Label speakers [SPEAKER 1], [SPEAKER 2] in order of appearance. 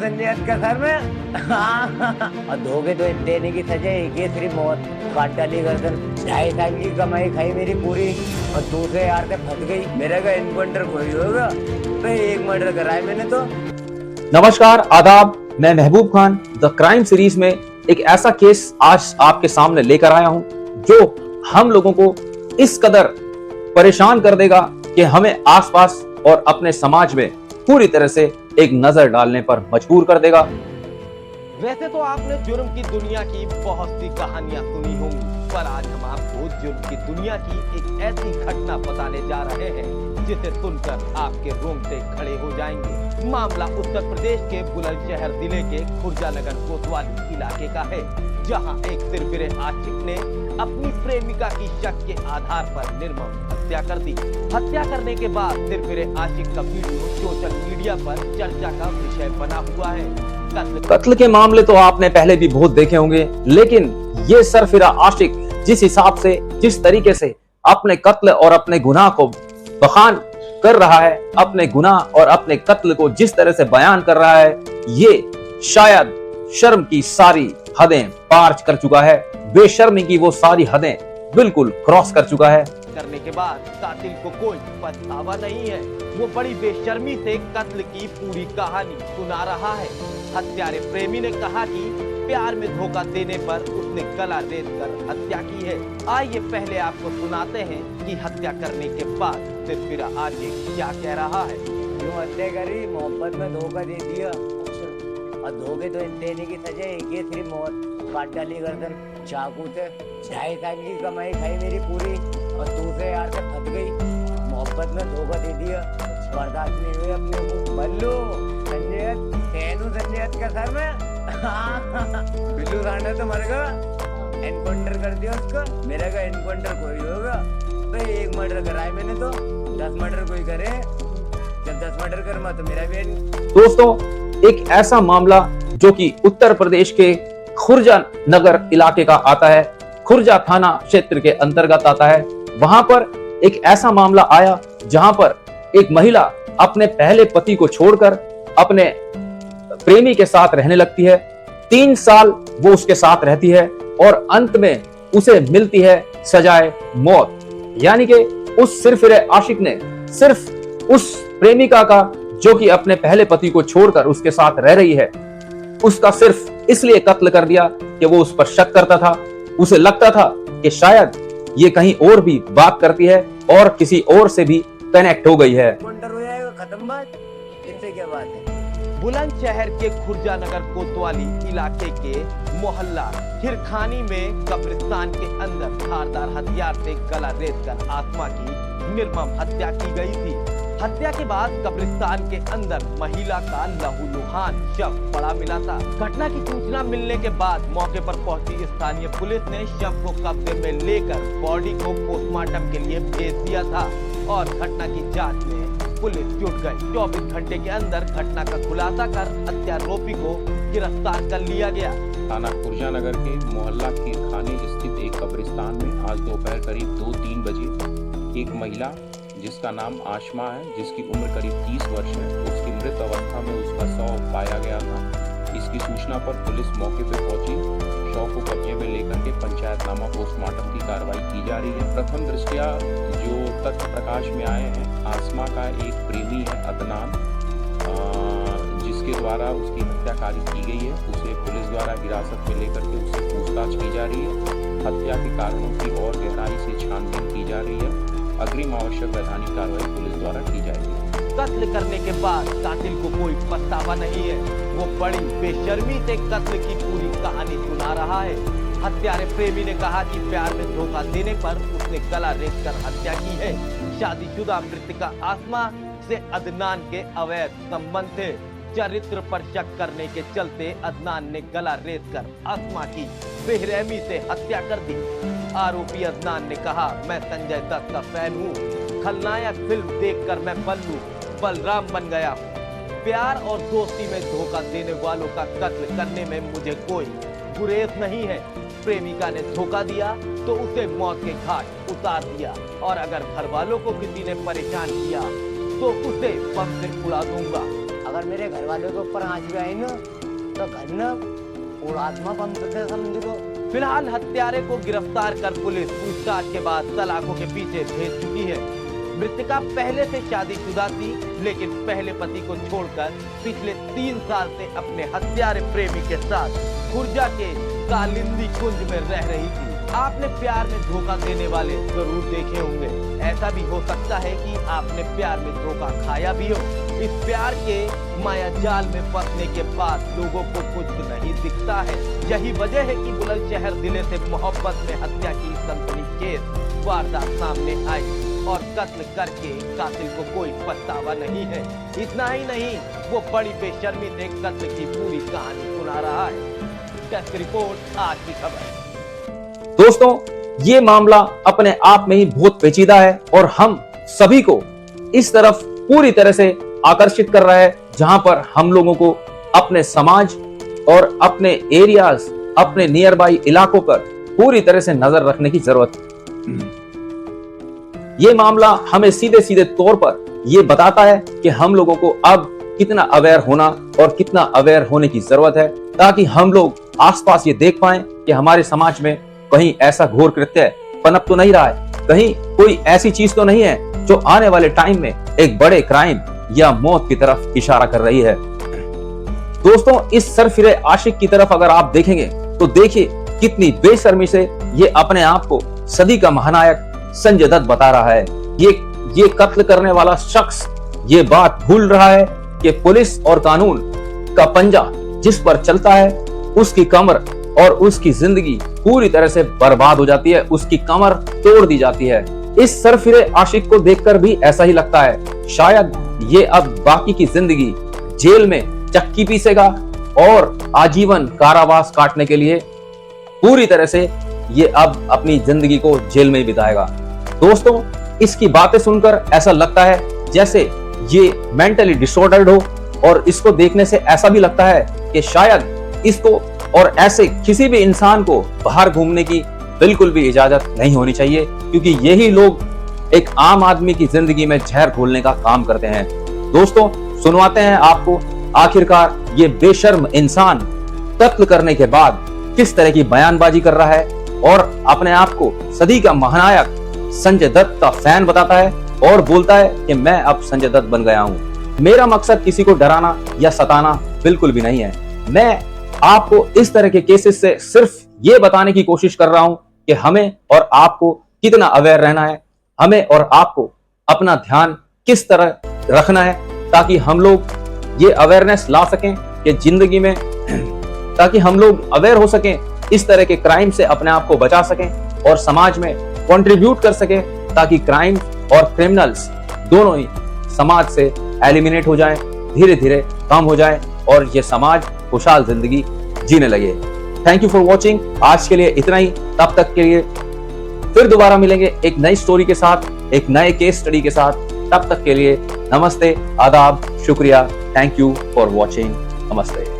[SPEAKER 1] संजय का सर में और धोखे तो देने की सजा एक ही सिर्फ मौत। काट डाली गर्दन, 2.5 साल की कमाई खाई मेरी पूरी और दूसरे यार से फंस गई। मेरा का एनकाउंटर कोई होगा तो एक मर्डर करा है मैंने तो।
[SPEAKER 2] नमस्कार, आदाब। मैं Mehboob Khan the crime series में एक ऐसा केस आज आपके सामने लेकर आया हूं जो हम लोगों को इस कदर परेशान कर देगा कि हमें आसपास और अपने समाज में पूरी तरह से एक नजर डालने पर मजबूर कर देगा।
[SPEAKER 3] वैसे तो आपने जुर्म की दुनिया की बहुत सी कहानियां सुनी होंगी, पर आज हम आपको जुर्म की दुनिया की एक ऐसी घटना बताने जा रहे हैं जिसे सुनकर आपके रोंगटे खड़े हो जाएंगे। मामला उत्तर प्रदेश के बुलंदशहर जिले के खुर्जानगर कोतवाली इलाके का है, जहां एक सिरफिरे आशिक ने अपनी प्रेमिका की शक के आधार पर निर्मम हत्या कर दी। हत्या करने के बाद सिरफिरे आशिक का वीडियो सोशल मीडिया पर चर्चा का विषय बना हुआ है।
[SPEAKER 2] कत्ल के मामले तो आपने पहले भी बहुत देखे होंगे, लेकिन ये सरफिरा आशिक जिस हिसाब से, जिस तरीके से अपने कत्ल और अपने गुनाह को बखान कर रहा है, अपने गुनाह और अपने कत्ल को जिस तरह से बयान कर रहा है, ये शायद शर्म की सारी हदें पार कर चुका है। बेशर्मी की वो सारी हदें बिल्कुल क्रॉस कर चुका है।
[SPEAKER 3] करने के बाद कातिल को कोई पछतावा नहीं है। वो बड़ी बेशर्मी से कत्ल की पूरी कहानी सुना रहा है। हत्यारे प्रेमी ने कहा कि प्यार में धोखा देने पर उसने गला रेत कर हत्या की है। आइए पहले आपको सुनाते हैं कि हत्या करने के बाद सिरफिरा आशिक क्या कह रहा है।
[SPEAKER 1] यूं हत्या करी, मोहब्बत में धोखा दे दिया और धोखे तो देने की सजा एक ही सिर्फ मौत। काट डाली गर्दन चाकू से, 2.5 साल की कमाई खाई मेरी पूरी और दूसरे यार से फंस गई। मोहब्बत में धोखा दे दिया, बर्दाश्त नहीं हुई अपने को। बल्लू संजय संजय का सर में बिल्लू सांडा तो मर गया, एनकाउंटर कर दिया उसको। मेरा का एनकाउंटर कोई होगा तो एक मर्डर करा है मैंने तो, 10 मर्डर कोई करे। जब 10 मर्डर करूंगा तो मेरा भी।
[SPEAKER 2] दोस्तों, एक ऐसा मामला जो कि उत्तर प्रदेश के खुर्जा नगर इलाके का आता है, खुर्जा थाना क्षेत्र के अंतर्गत आता है। वहां पर एक ऐसा मामला आया जहां पर एक महिला अपने पहले पति को छोड़कर अपने प्रेमी के साथ रहने लगती है। 3 साल वो उसके साथ रहती है और अंत में उसे मिलती है सजाए मौत। यानी कि उस सिरफिरे आशिक ने सिर्फ उस प्रेमिका का, जो कि अपने पहले पति को छोड़कर उसके साथ रह रही है, उसका सिर्फ इसलिए कत्ल कर दिया कि वो उस पर शक करता था। उसे लगता था कि शायद ये कहीं और भी बात करती है और किसी और से भी कनेक्ट हो गई है।
[SPEAKER 1] खत्म बात, इससे क्या बात है।
[SPEAKER 3] बुलंदशहर के खुर्जानगर कोतवाली इलाके के मोहल्ला हिरखानी में कब्रिस्तान के अंदर धारदार हथियार से गला रेत कर आत्मा की निर्मम हत्या की गई थी। हत्या के बाद कब्रिस्तान के अंदर महिला का लहूलुहान शव पड़ा मिला था। घटना की सूचना मिलने के बाद मौके पर पहुंची स्थानीय पुलिस ने शव को कब्जे में लेकर बॉडी को पोस्टमार्टम के लिए भेज दिया था और घटना की जांच में पुलिस जुट गई। 24 घंटे के अंदर घटना का खुलासा कर हत्यारोपी को गिरफ्तार कर लिया गया।
[SPEAKER 4] थाना खुर्जानगर के मोहल्ला हिरखानी स्थित एक कब्रिस्तान में आज दोपहर करीब 2-3 बजे एक महिला जिसका नाम आशमा है, जिसकी उम्र करीब 30 वर्ष है, उसकी मृत अवस्था में उसका शव पाया गया था। इसकी सूचना पर पुलिस मौके पर पहुंची। शव को कब्जे में लेकर के पंचायतनामा पोस्टमार्टम की कार्रवाई की जा रही है। प्रथम दृष्टया जो तथ्य प्रकाश में आए हैं, आसमा का एक प्रेमी है अदनान, जिसके द्वारा उसकी हत्याकारी की गई है। उसे पुलिस द्वारा हिरासत में लेकर के उससे पूछताछ की जा रही है। हत्या के कारणों की और गहराई से छानबीन की जा रही है। अग्रिम आवश्यक वैधानिक कार्रवाई पुलिस द्वारा की जाएगी।
[SPEAKER 3] कत्ल करने के बाद कातिल को कोई पछतावा नहीं है। वो बड़ी बेशर्मी से कत्ल की पूरी कहानी सुना रहा है। हत्यारे प्रेमी ने कहा कि प्यार में धोखा देने पर उसने गला रेत कर हत्या की है। शादीशुदा मृतका आसमा से अदनान के अवैध संबंध थे। चरित्र पर शक करने के चलते अदनान ने गला रेत कर आसमा की बेरहमी से हत्या कर दी। आरोपी अदनान ने कहा, मैं संजय दत्त का फैन हूँ। खलनायक फिल्म देखकर मैं बलराम बन गया हूँ। प्यार और दोस्ती में धोखा देने वालों का कत्ल करने में मुझे कोई गुरेज नहीं है। प्रेमिका ने धोखा दिया तो उसे मौत के घाट उतार दिया, और अगर घर वालों को किसी ने परेशान किया तो उसे बम से उड़ा दूंगा।
[SPEAKER 1] अगर मेरे घर वालों के ऊपर आँच भी आई ना तो घर न उड़ात्मा पंप से समझ लो।
[SPEAKER 3] फिलहाल हत्यारे को गिरफ्तार कर पुलिस पूछताछ के बाद सलाखों के पीछे भेज चुकी है। मृतका पहले से शादीशुदा थी, लेकिन पहले पति को छोड़कर पिछले 3 साल से अपने हत्यारे प्रेमी के साथ खुर्जा के कालिंदी कुंज में रह रही थी। आपने प्यार में धोखा देने वाले जरूर देखे होंगे। ऐसा भी हो सकता है कि आपने प्यार में धोखा खाया भी हो। इस प्यार के माया जाल में फंसने के बाद लोगों को कुछ नहीं दिखता है। यही वजह है कि बुलंदशहर जिले से मोहब्बत में हत्या की सनसनीखेज वारदात सामने आई और कत्ल करके कातिल को कोई पछतावा नहीं है। इतना ही नहीं, वो बड़ी बेशर्मी से कत्ल की पूरी कहानी सुना रहा है। डेस्क रिपोर्ट, आज की खबर।
[SPEAKER 2] दोस्तों, ये मामला अपने आप में ही बहुत पेचीदा है और हम सभी को इस तरफ पूरी तरह से आकर्षित कर रहा है, जहां पर हम लोगों को अपने समाज और अपने एरियाज, अपने नियर बाई इलाकों पर पूरी तरह से नजर रखने की जरूरत है। ये मामला हमें सीधे सीधे तौर पर ये बताता है कि हम लोगों को अब कितना अवेयर होना और कितना अवेयर होने की जरूरत है, ताकि हम लोग आसपास ये देख पाएं कि हमारे समाज में कहीं ऐसा घोर कृत्य पनप तो नहीं रहा है, कहीं कोई ऐसी चीज तो नहीं है जो आने वाले टाइम में एक बड़े क्राइम या मौत की तरफ इशारा कर रही है। दोस्तों, इस सरफिरे आशिक की तरफ अगर आप देखेंगे तो देखिए कितनी बेशर्मी से ये अपने आप को सदी का महानायक संजय दत्त बता रहा है। ये कत्ल करने वाला शख्स ये बात भूल रहा है कि पुलिस और कानून का पंजा जिस पर चलता है उसकी कमर और उसकी जिंदगी पूरी तरह से बर्बाद हो जाती है, उसकी कमर तोड़ दी जाती है। इस सरफिरे आशिक को देखकर भी ऐसा ही लगता है, शायद ये अब बाकी की जिंदगी जेल में चक्की पीसेगा और आजीवन कारावास काटने के लिए पूरी तरह से ये अब अपनी जिंदगी को जेल में बिताएगा। दोस्तों, इसकी बातें सुनकर ऐसा लगता है जैसे ये मेंटली डिसऑर्डर्ड हो और इसको देखने से ऐसा भी लगता है कि शायद इसको और ऐसे किसी भी इंसान को बाहर घूमने की बिल्कुल भी इजाजत नहीं होनी चाहिए, क्योंकि यही लोग एक आम आदमी की जिंदगी में जहर घोलने का काम करते हैं। दोस्तों, सुनवाते हैं आपको आखिरकार ये बेशर्म इंसान कत्ल करने के बाद किस तरह की बयानबाजी कर रहा है और अपने आप को सदी का महानायक संजय दत्त का फैन बताता है और बोलता है कि मैं अब संजय दत्त बन गया हूं। मेरा मकसद किसी को डराना या सताना बिल्कुल भी नहीं है। मैं आपको इस तरह के केसेस से सिर्फ ये बताने की कोशिश कर रहा हूं कि हमें और आपको कितना अवेयर रहना है, हमें और आपको अपना ध्यान किस तरह रखना है, ताकि हम लोग ये अवेयरनेस ला सकें कि जिंदगी में, ताकि हम लोग अवेयर हो सकें, इस तरह के क्राइम से अपने आप को बचा सकें और समाज में कंट्रीब्यूट कर सकें, ताकि क्राइम और क्रिमिनल्स दोनों ही समाज से एलिमिनेट हो जाएं, धीरे धीरे कम हो जाएं और ये समाज खुशहाल जिंदगी जीने लगे। Thank you for watching. आज के लिए इतना ही। तब तक के लिए फिर दोबारा मिलेंगे एक नई स्टोरी के साथ, एक नए केस स्टडी के साथ। तब तक के लिए नमस्ते, आदाब, शुक्रिया, थैंक यू फॉर वॉचिंग। नमस्ते।